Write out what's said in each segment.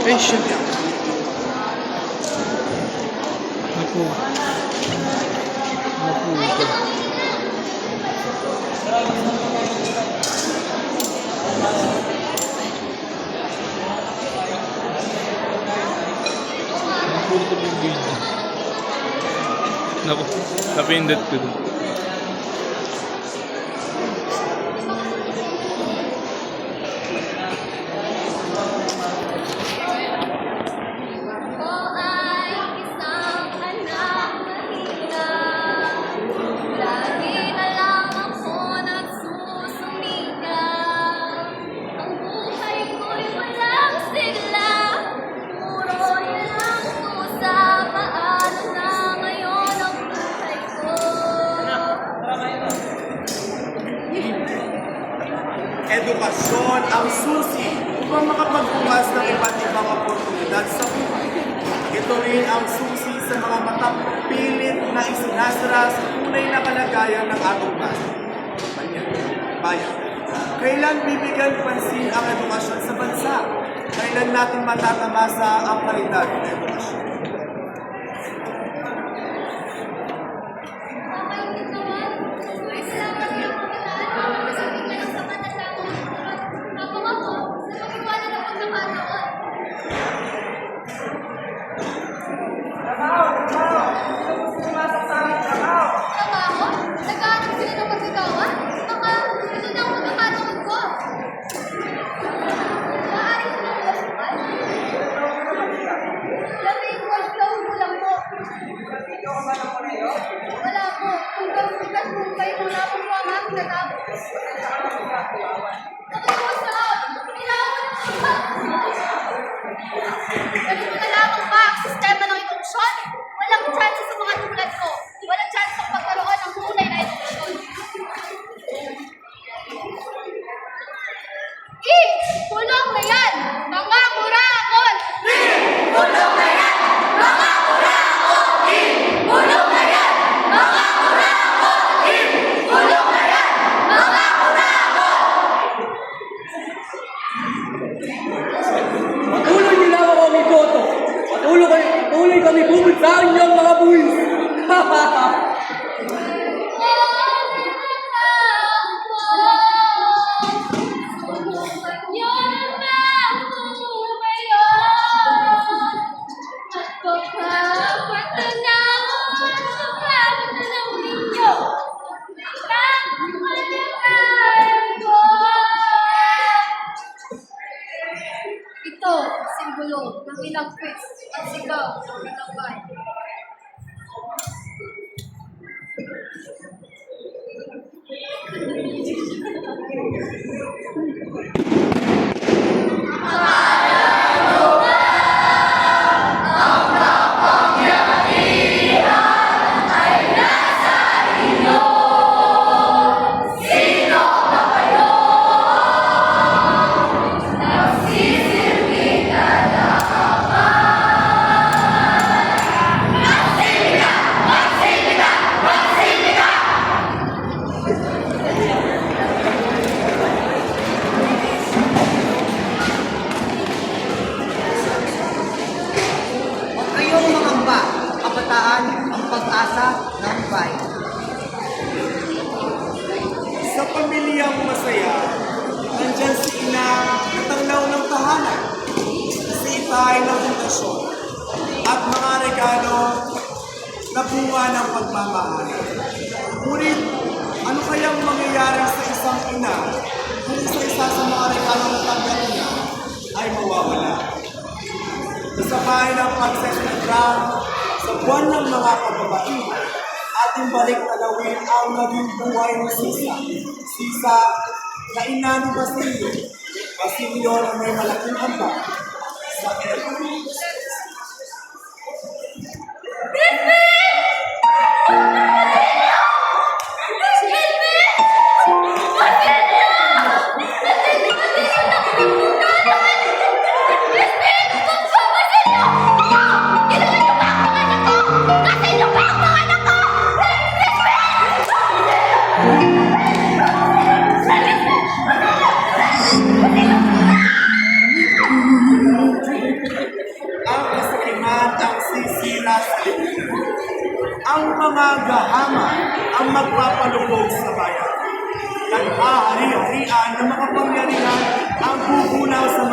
Patient lang. Naku. Naku, napindot ko dun. Edukasyon ang susi upang makapagbukas ng iba't ibang oportunidad sa buhay. Ito rin ang susi sa mga matang pilit na isinasara sa tunay na kalagayan ng ating bayan. Kailan bibigyan pansin ang edukasyon sa bansa? Kailan natin matatamasa ang kalidad ng edukasyon? Wala po. Tugas po kayo. Wala po po ang aming natapos. Ganito na lamang ba ang sistema ng edukasyon? Walang chance sa mga tulad ko. Walang chance sa pagkaroon ng tunay na edukasyon. Kulong na yan! Mga kurakot! Kulong na yan! Mga kurakot! Kulong na yan! Mga kurakot! Kulong na yan! Mga kurakot! Patuloy nila ako kami boto. Patuloy kami bubulsahin niyang mga buwis. Ito, simbolo ng ilang quiz at sigaw ng ilang bayan. Ang pag-asa ng bayan. Sa pamilyang masaya, nandyan si ina na tanglaw ng tahanan, si itay ng pundasyon, at mga regalo na bunga ng pagmamahal. Ngunit, ano kayang mangyayari sa isang ina kung isa-isa sa mga regalo na tanggap niya ay mawawala? Kasabay ng pagseselebrar sa buwan ng mga kababaihan, ating balik talawin ang naging buhay ng Sisa. Sisa na ina ni Basilio. Basilio na may malaking ambag sa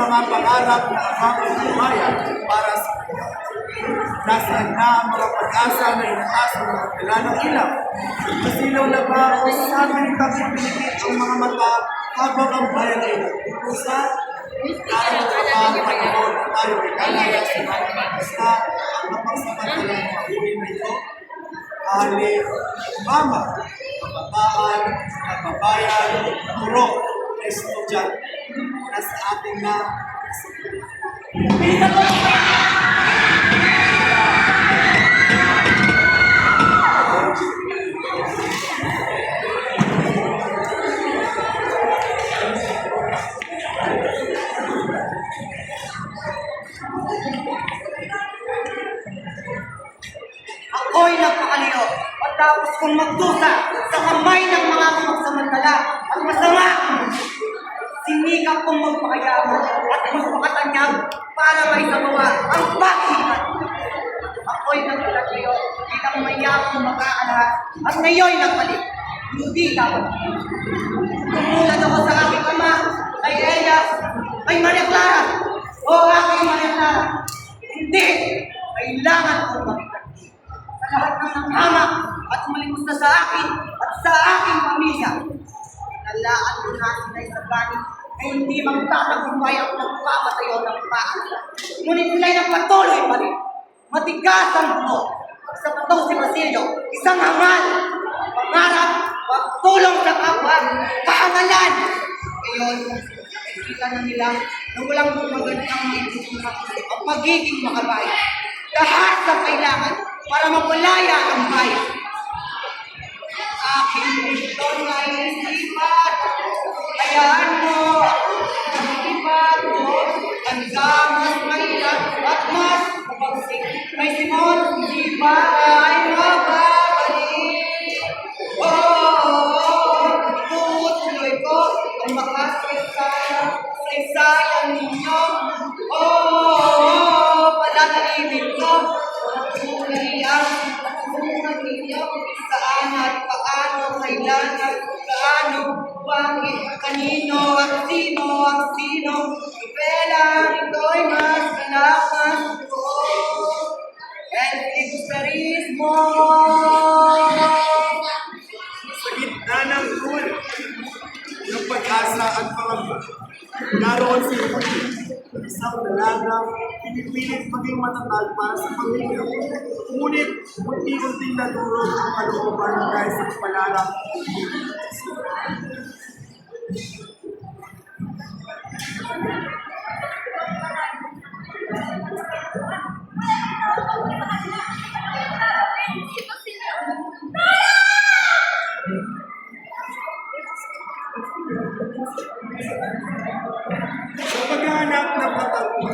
mga pangarap na akang bayan para sa kanya. Nasaan na ang mga pag-asa na inaas ng mga tila ng ilaw? Masilaw na ba o sa ating pagpipilipit ang mga mata habang ang bayan ay nagpupusa? Lalo na ba ang panahon na tayo ay lalaya sa mga mag-isa ang mapagsamantalang mahuli na ito? Ali, mama, kabataan, kababayan, guro, estudyante, nasa atin na Ako'y napakaliyo matapos kong magdusa sa kamay ng mga magsamantala at masama. Sinikap kong magpakayaman at magpakatanyag para may samawa ang paghihingan. Ako'y nagpakaliyo bilang mayamang mag-aalahat at ngayon nagbalik. Hindi dapat. Tumulad ako sa aking ama, kay Elias, kay Maria Clara, o aking Maria Clara. Hindi! Kailangan kong makita sa lahat ng nangama at malimos na sa akin at sa aking pamilya. Nalaan ko na sila sa bani ay hindi magtatagumpay ang nagpapatayo ng paalala. Ngunit sila'y nagpatuloy pa rin. Matigas ang buho. Sa patong si Basilio, isang hangal, pangarap, pagtulong sa kapwa, kaangalan. Ngayon, nakikita na nila na walang magandang maitutulak ang pagiging makabayan. Lahat ng kailangan para mapalaya ang bayan. Aking gusto na isipan, hayaan mo, isipan mo, hanggang mas mahirap at mas mabagsik. May Simon, di ba ay mababalik? Tutuloy ko ang makasaysayan sa isayan ninyo. Palalalimin ko ang tunayang tunay ninyo. Saan at paano, kailan at paano, bakit, kanino at sino. Ipelang ito'y mas kalakas ko. El filibusterismo. sa gitna ng gulo ng pag-asa at pangamba. Naroon si Rudy, isang dalagang pinipilit maging matatag para sa pamilya. Ngunit unti-unting nadurog ang kalooban dahil sa pangarap. Sa paghahanap ng pagkakuha,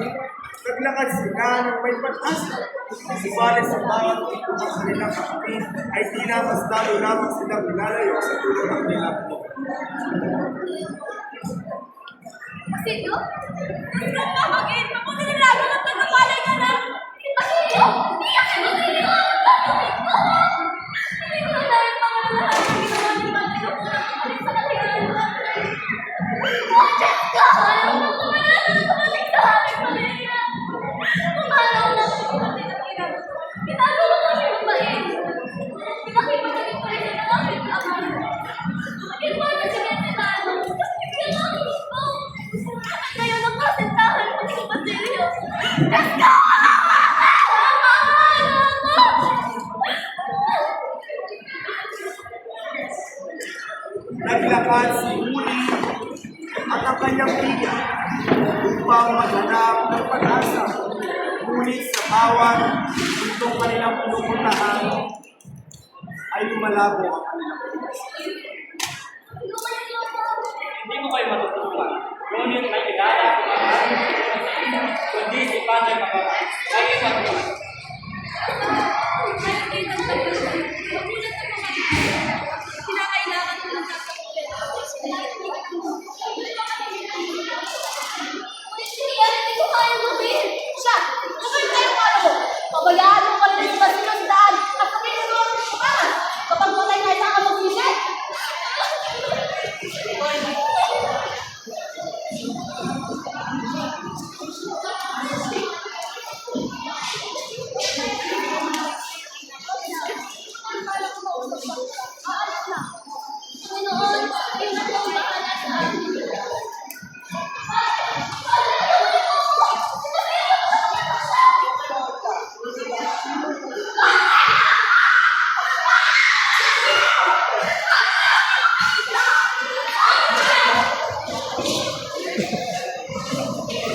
naglakad sila ng may pag-asa. Subalit sa bawat ikot ng kanilang kapatid ay tila mas lalo lamang silang nilalayo sa tulong ng nilang po. Basilio? Gusto mo mag-in? Mabuti na lalo ng tagapalay ka na! Basilio! Iyak si Basilio! Hindi ko na dahil mga lahat ng ginawa ni Basilio kung nakakalik sa katigalan ng kapatid. Oh, Diyos ka! Ayaw na ko na nakakalik sa aking pamilya! Kung araw na ako kapatid ang ina, ginagawa ko siya mabait. Pinakipagaling ko rin ang aking ama. Ginawa na siya ganitano. Ginawa ko. Ngayon ang kasintahan ko si Basilio. Diyos ka! Naglakad si Uli at ang kanyang tiga upang maghanap ng pag-asa. Ngunit sa bawat itong kanilang pinupuntahan ay lumalabo ang kanilang pag-asa. Hindi mo kayo matutupan. Ngunit may kilala ko ang kundi si Padre Pacora. Lagi matutupan. Kinakailangan ko ng hindi ko kaya mabihin. Siya, kapag tayo palo, pabayaan mo kami sa Basilio sa daan at kapag nagawa mo sa pangas. Kapag patay na isa ka mag-isip.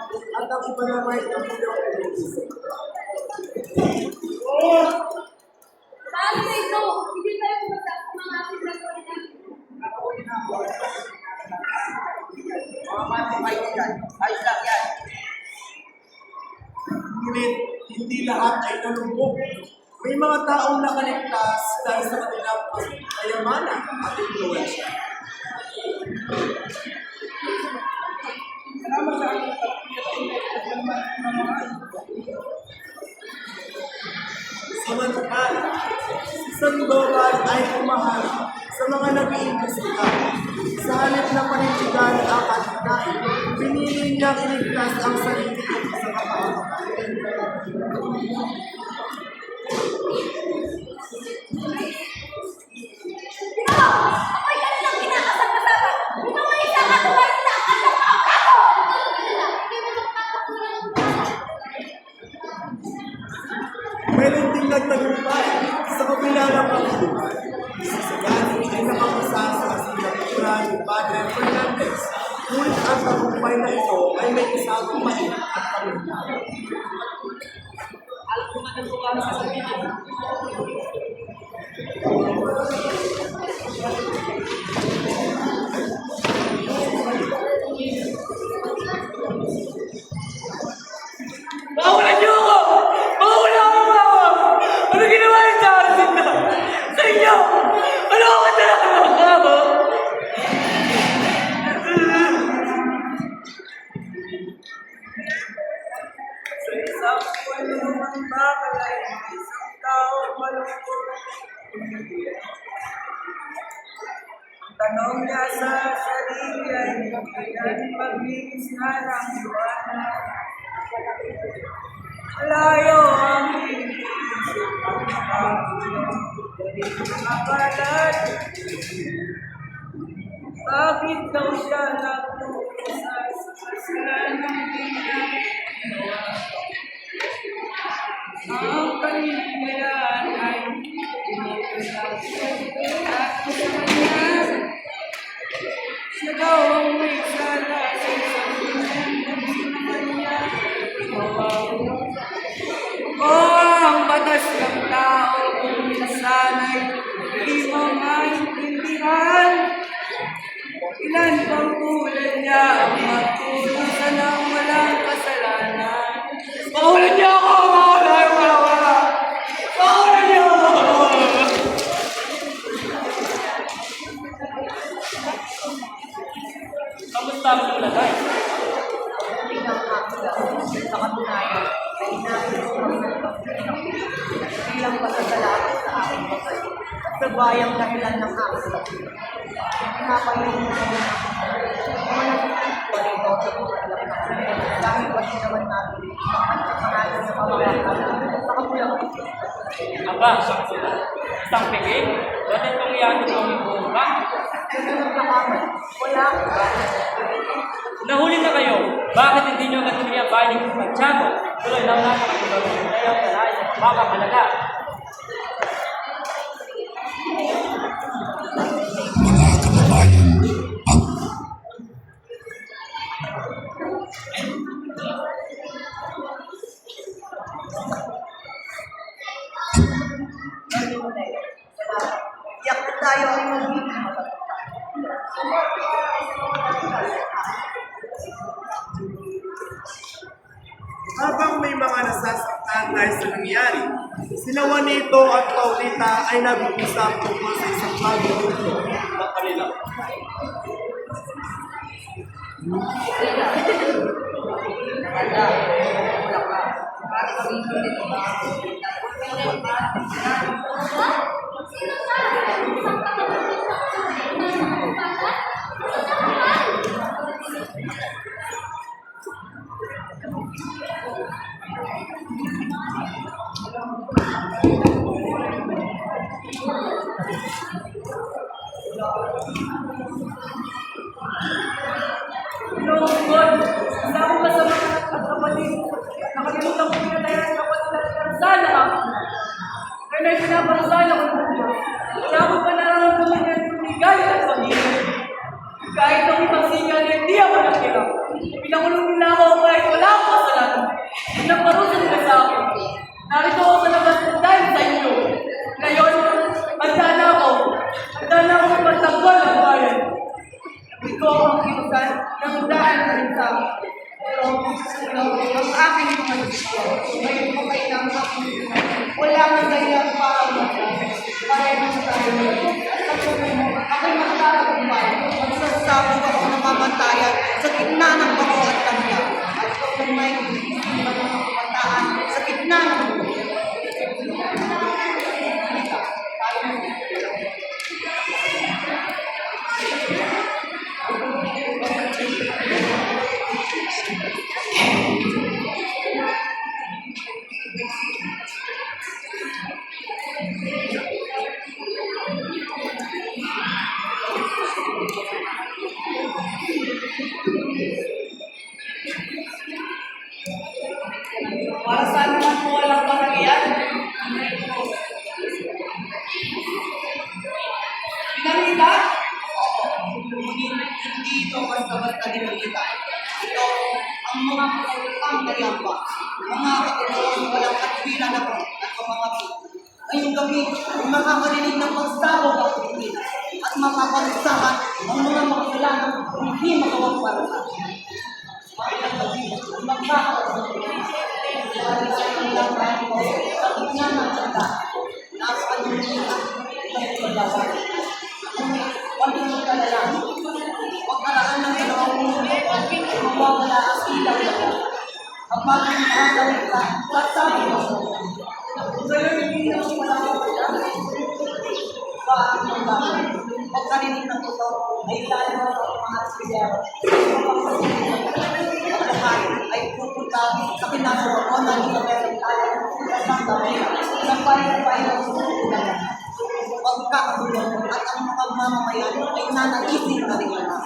at ang iba naman ay puso. Paano na ito? Hindi tayo pumunta sa mga pinagkulitan. Mga matibay yan. Ayos lang yan. Ngunit hindi lahat ay nalubog. May mga taong nakaligtas dahil sa kanilang kayamanan at influensya. Samantala, si Sandoval ay kumaharap sa mga nag-iimbestiga. Sa halip na panindigan ang katigain, pinili niyang iligtas ang sarili sa kapahamakan. Ako'y kanilang kinakasama-sama. Ikaw ay isang katuwari na ang ako! Meron ding nagtagumpay sa kabila ng pagkukuhan. Si Sagani ay nakapasa sa Ngunit ang tagumpay na ito ay may kasamang mahirap at pamilya. Alam ko man ang kung sa sabihin. Mawalan niyo ako! Mawalan ako, mama! Ano ginawa niyo sa akin na? Sa inyo! Ano ako talaga ako? Sa isang kwento ng bakal ay isang tao malungkot. Ang tanong niya sa sarili ay kailan maglinis na ng liwanag. Malayo ang iniisip ang pagulong galing mga balat. Bakit daw siya nagpupusa sa kasalanan niya? Ang kaligayahan ay pinagkakasal at sa kanya. Siya daw ang may sala sa isang kanya. Ang batas ng tao kung minsan ay hindi mo maintindihan. Ilan bang tulad niya ang magtulusan ng walang kasalanan? Mawalan niyo ako! Mawalan! Mawalan! Mawalan niyo ako! Kamusta ang tulagay? Sa katunayan, ay nais ko bilang pasasalamat sa aking kapatid at sa bayang dahilan ng aking napayin mo naman mga nagtitip ay ikaw sa buhay dahil pati naman natin ang pangalan sa pamamahala sa kapulang Aba, isang piging? Bakit kung iyan ito ang buka? kung nagkakamay, wala akong gano'n. Nahuli na kayo. Bakit hindi nyo natuloy ang bahay ng Santiago? Tuloy lang natin ang tulong ng tayo sa baka malaga. Mga kababayan, Iyak na tayo ay magiging Habang may mga nasasaktan dahil sa nangyari, sina Juanito at Paulita ay nag-uusap tungkol sa isang bagong mundo ng kanila. Sino ka? Isang pagkakulit sa isang bata? Lungkot! Wala akong masama at kapatid. Nakalimutan ko pinatayan ang kapatid at sana ako. Kaya may pinaparusahan ako ng Diyos. Wala akong panararamdaman yan tumigay at pag-ibig. Kahit ang ibang sigal, hindi ako nakira. Pinakulong nila ako kahit wala akong kasalanan. Pinagparusa nila sa akin. Narito ako sa labas dahil sa inyo. Ngayon, handa na ako. Handa na ako magtanggol ang bayan. ito ang kinusan ng daan na rin sa akin. Pero ang aking mga desisyon, ngayon ko kayo ng wala nang dahilan para pareho sa tayo. Ako'y magtatagumpay. Magsasabog ako ng mamantayan sa gitna ng bako at tanda. At ito may mga kabataan sa gitna ng Para saan naman po walang pangyayari? pinamita. Hindi ito basta basta-basta dinamita. Ito ang mga kautang na yamba, mga katutuan walang katwiran ako at mga ngayong gabi, ay makakarinig ng pagsabog ang Pilipinas at mapapagsahan ang mga makasalanan hindi magawang para sa atin. Ngayong gabi, magkakaroon ng Pilipinas sa kanilang bayan ko sa gitna ng sanda. Nasa kanilitan ng paglawan. Huwag niyong kalala. Pagkaraan ng 2 minuto, mawawala ang ilaw na yan. Kapag nakakawin ka, sasabi mo. Ngayon, hindi na ako malakawala. Bakit ang bakit? Pagkarinig ng ito, ay lalo na sa mga aspidero. Ang lahat ay pupunta sa kinasoroon ng Isabel tayo sa damay ng bayan-bayan ng susunod. Pagkakagulong at ang mga mamamayan ay nanaisin na rin na.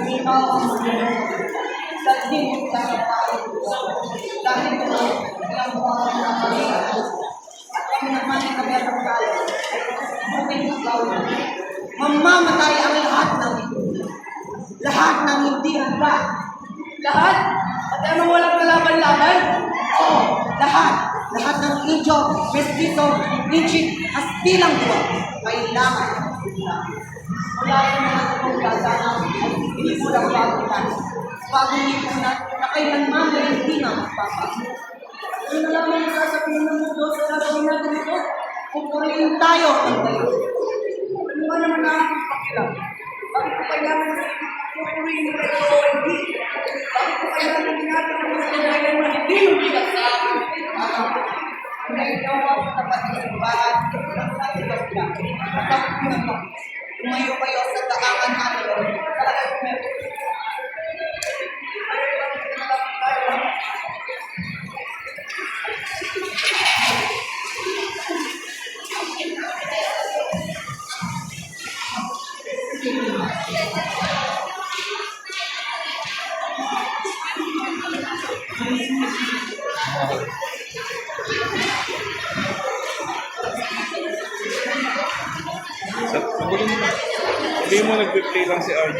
Ikaw ang dahil din sa kapatid ko. Dahil ko ang mga mamamayan at kami naman ay kaberang tayo ay bukin sa gawin. Mamamatay ang lahat ng hindi handa. Lahat? At ano walang kalaban-laban? Oo, lahat. Lahat ng Indio, Mestizo, Ninchik, Kastilang buwa. Kailangan. Wala yung mga kapagkasana ay inipulang bagutan. Bagong ipunan na kailanman ay hindi na magpapago. Ano na lang ang sasabihin ng mundo sa gagawin natin ito? Pupurihin tayo ng tayo. Ano ba naman ang pakilang? Bakit ko kailangan pupurihin tayo o hindi? Bakit ko kailangan natin ang mga kailangan na hindi yung pinagsabi? Dahil ikaw ang tapat ng simbahan, ang sabi ka sila, at tumayo kayo sa daanan natin, talagang meron. Hindi mo nag-play lang si RJ.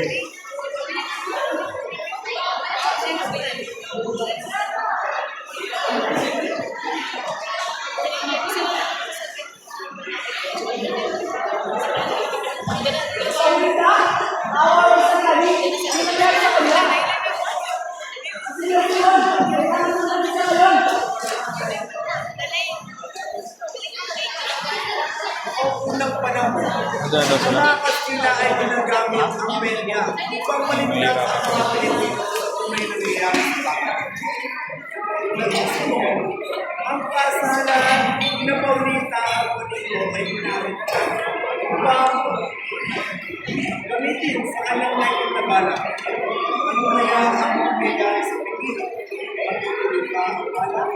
Unang panahon, Diyan daw sila. mga Kastila ay ginagamit ang media upang maligtas ang mga Pilipino kung may nangyayari sa bayan. Ang kasalan na Paulita at Rodrigo ay ginamit upang gamitin sa kanyang naging na balak. Ano kaya ang nangyayari sa Pilipino? Patuloy ba ang balak?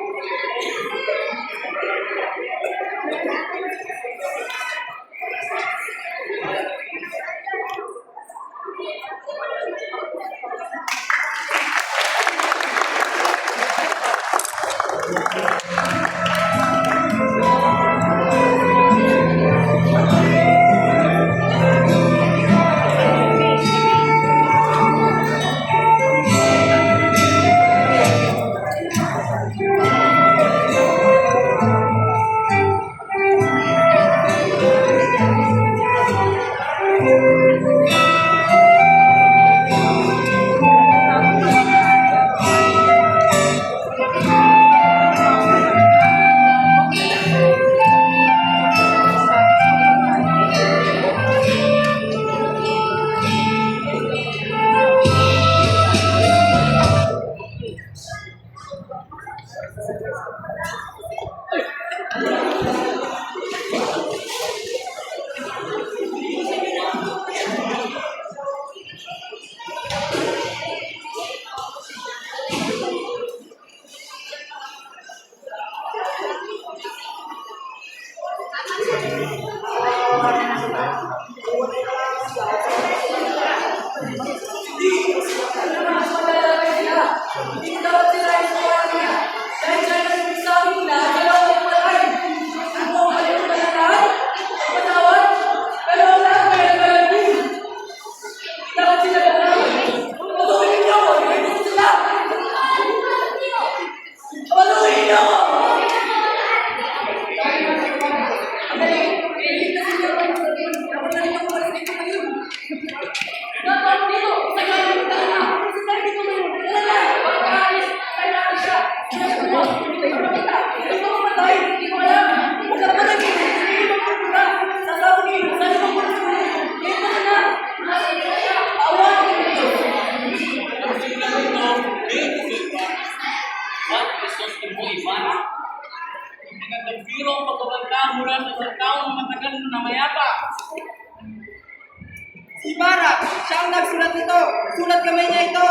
Bara, siya ang nagsulat nito. Sulat kamay niya ito.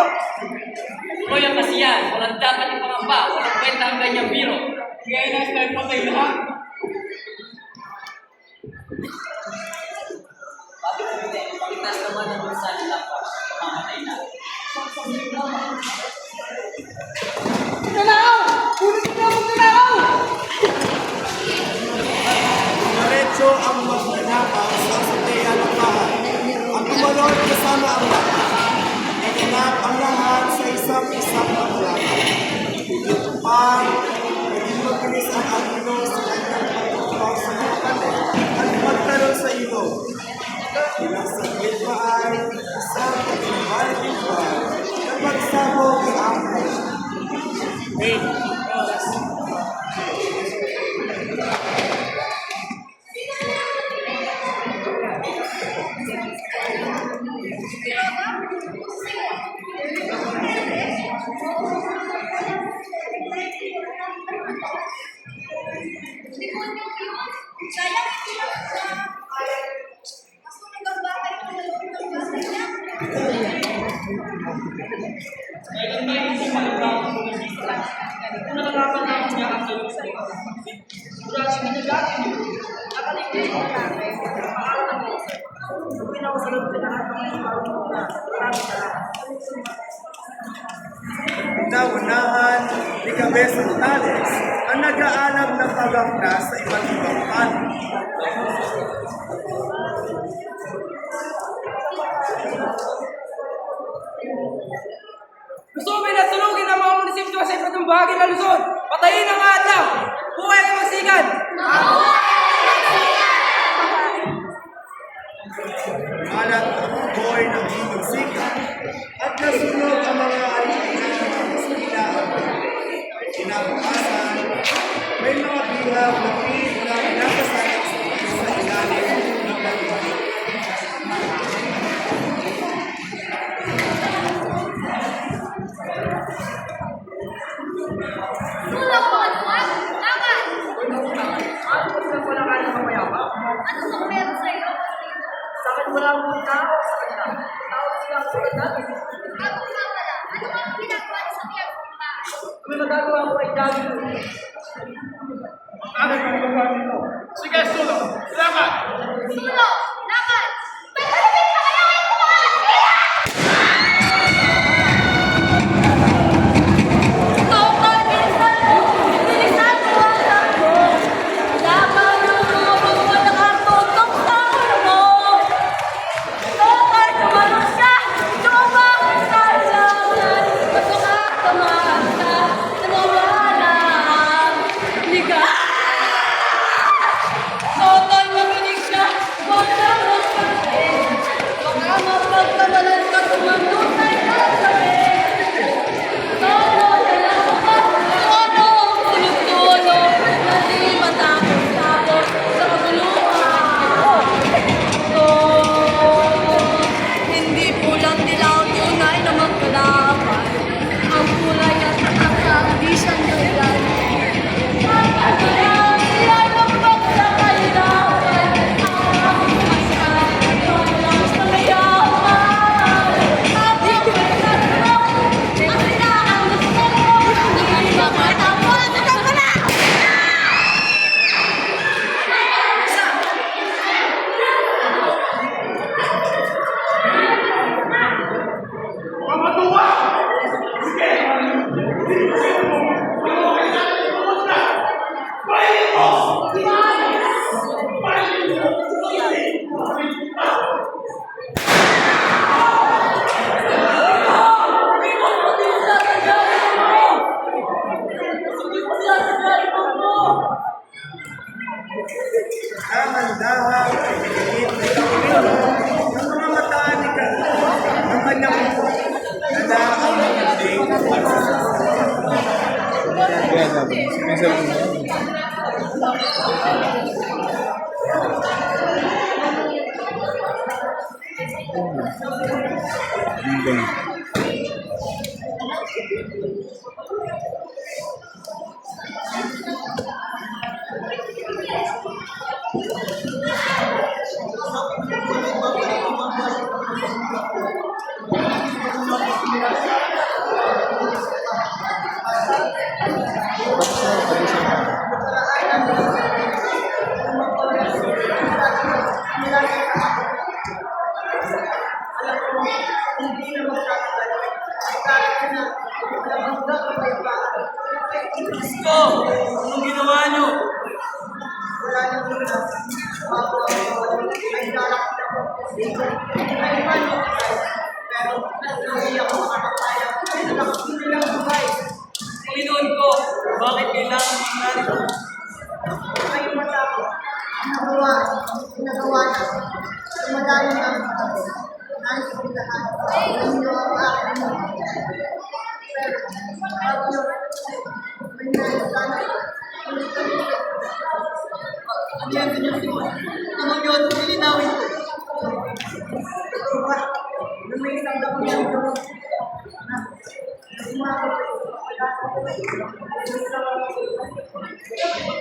O yung kasiyan, walang dapat ipangamba, walang kwenta ang ganyang biro. Gaya na tayo patay lahat. Pagkitas naman ang bansa nila pa, mamatay na. Diretso ang magnanakaw sa asamblea ng bahay. Ang tumalon kasama ang lahat. Ikinap ang lahat sa isang na plaka. Ito pa, naging mabilis ang Aquino sa kanyang pagtutupaw sa mga palit at magkaroon sa ilog. Ilang saglit pa ay isang pagkabaling pa na magsabog ang Sayang hindi lang sa mas magbabahay ko na loob ng bahay niya. Kung nakakapanaw niya ang tulong sa iyo, sigurado minagamit niyo. Nakaligay mo natin, pangalan ng Diyos. Kung pinawasalog ka lahat ng mga marunong na, maraming salamat. Naunahan ni Cabeza Tales ang nag-aalam ng pagangka sa iba't ibang panig. Gusto mo ba natulogin ang mga munisipyo sa iba't ibang bahagi ng Luzon? Patayin ang adlaw! Buhay ang magsigan! Malat ang boy ng Himagsikan at nasunog ang mga alipinang sa ilaan. Kinabukasan, may mga bihaw na pit na pinakasalit sa ilalim ng pagkakas. Tulong mo, Alwan! Laban! Ano ko sila pala kaya ng mayabang? Ano bang meron sa'yo? Sa akin wala akong tao sa kanila. Tao sila ang sulat natin. Ako nga pala, ano ang ginagawa niyo sa tiyang bahay? Kung magagawa ko ay dami ko. Ano yung magawa nito? Sige, Sulo! Salamat! Sulo! Laban! May kalipit na kaya kayo kumakalas! Total, bilisan mo! Bilisan mo ang takbo! Laban ng mga pagwalang tutok sa ulo mo! Total, tumalong siya! Tumakas sa langan! Pagkakatamaan ka! Nawawala ang liga! Total, makinig siya! Wala mo sabihin! Baka mapagkamalan ka tumagtunay ka sabihin! Todo, dalawa ka! Todo, tulog-tulog! Na di matapos-tapos sa kabuluhan! Hindi pulang dilaw tunay na magkalaban. Ang kulay at ang di siya naglan. Pagkagalang siya lumabag sa kailangan. Ang pagmasal ng sa mayaman. At yung pagkagalang ang sinaan gusto ko. Hindi makatapos sa kapala. Dahan-dahan ay pinigit na Taurino ng mga mata ni Carlos ng kanyang ito. Nada ang magandang Kaya sabi, minsan lang mo. Hanggang. hindi na magtatagal. Ay darating na walang hanggang kapayapaan. Gusto! Anong ginawa niyo? Wala na muna. Bago ay darating ako. Ay man, pero hindi ako makakapaya. Nakapili lang buhay. Pinoon ko, bakit kailangan mo narito? Ay matakot. Ginagawa na. Sumadali na ang mga. Nais ko lahat. Alam niyo ang aking mga. Pero, bago yun, may nais sana. Ano yan ganyan si Juan? Naman yun, nilinawin ko. Ito ba? Na may isang dokumento na umabot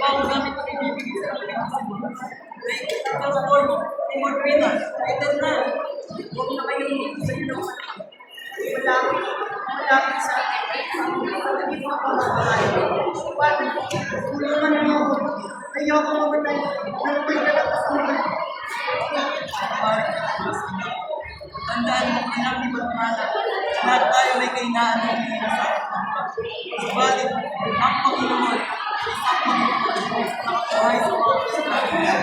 Bago gamit ang ibibigay sa kanilang sabon. Ikaw sa form of Timorina, ito na. huwag na kayong sa inyo. Malapit sa akin. Hindi mo ako makakalay. Tulungan niyo ako. Ayoko mamatay. Nang may nalakas naman. Tandaan mo, anak ni Batmana, lahat tayo may kainaan ng pinasa. Subalit, ang Panginoon, isang Panginoon, nakabuhay sa mga kasalanan.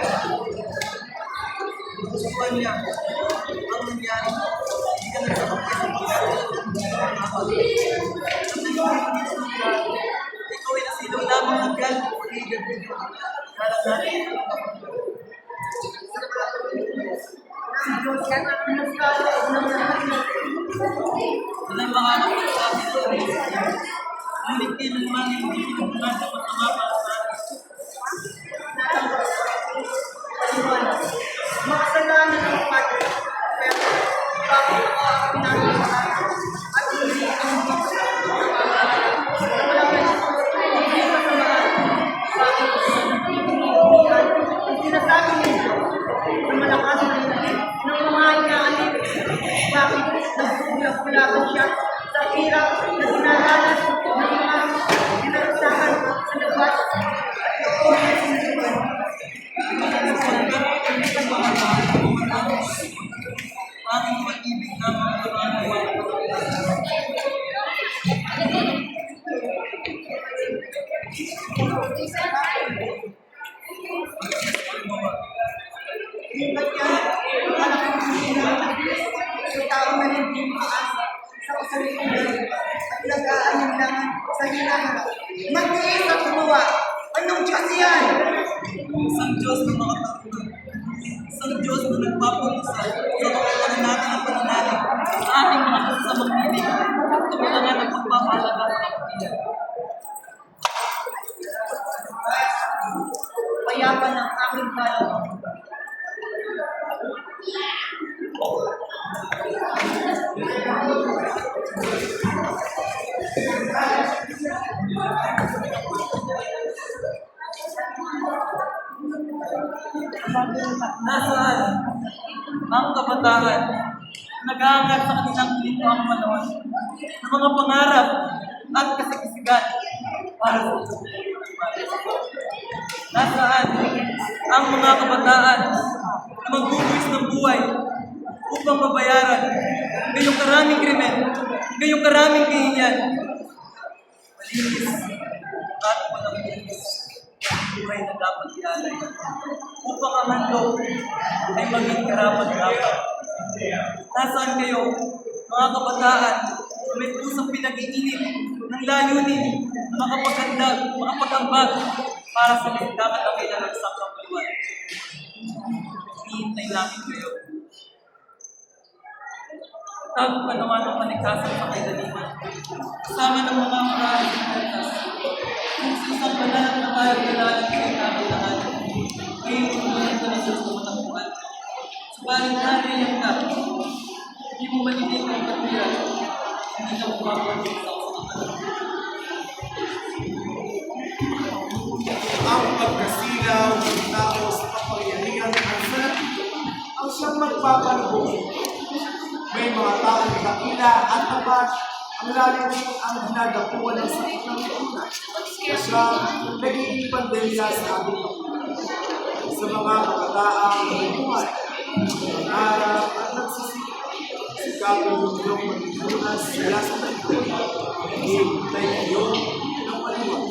Gustuhan niya, ang nangyari, hindi ka nagsasakay ng ikaw ay nasilaw lamang ng galing o ligat nito. Kalang natin Si Diyos yan ang nagkaloob ng lahat natin. walang mga nagsasabi sa Diyos. Ngunit din naman hindi pinagmulan sa masama para sa atin. Paliwanag. Makasalanan ang Padre. Pero bakit ako ang pinaniwalaan at hindi ang mga kasalanan? Wala kayo. Hindi kasamaan. Bakit ang sinasabi ninyo na malakas na ng mga inaalip? Bakit nagbubulag-bulagan siya sa hirap na dinaranas ng mga dinarasahan sa labas at kapunin sa lugar? Aming pag-ibig na mga pangalawa. Hinggat yan, anak ng sinila, sa tao na hindi makaasa sa kasalimutan at nag-aanindangan sa hinahan. Magtiis at gumawa. Anong Diyos yan? Isang Diyos na makatapunan. Isang Diyos na nagpapalusa sa mga pananatin ng pananalig sa ating mga kasamang piling at kamalangan ng pagpapahalaga sa kapatiran. Payapan ng aking kaloob. Nasaan ang kabataan nag-aangat sa kanilang pinituang panahon ng mga pangarap at kasikisigan para sa nasaan ang mga kabataan na magbubuwis ng buhay upang mabayaran gayong karaming krimen, gayong karaming kahihiyan. Malinis at walang linis buhay na dapat ialay upang ang handog ay maging karapat-dapat. Nasaan kayo, mga kabataan, na may pusang pinag-iinit ng layunin na makapagambag para sa nagkakatawilan ng sakang buwan. Hinihintay namin kayo. Tago ka naman ang panikasan sa kailaliman. Kasama ng mga maraming pagkas. Kung sa isang banal na tayo kailangan kayo namin lahat, kayo tulungan ko ng Diyos na matangkuhan. Subalit nangyayang ka, hindi mo malinig ang katwiran, hindi ka mapapagod sa Ang pagkasilaw ng tao sa kapangyarihan ng salapito ang siyang magpapalubog. May mga taong dakila at tapat ang lalim ang dinadapuan ng sakit ng tuna. Siyang nagiging pandemya sa ating kapatid. Sa mga kabataang may buhay, nangarap at nagsisisi. sikapin ninyong magpunan sila sa tayo. Hintay kayo ng maliwanag.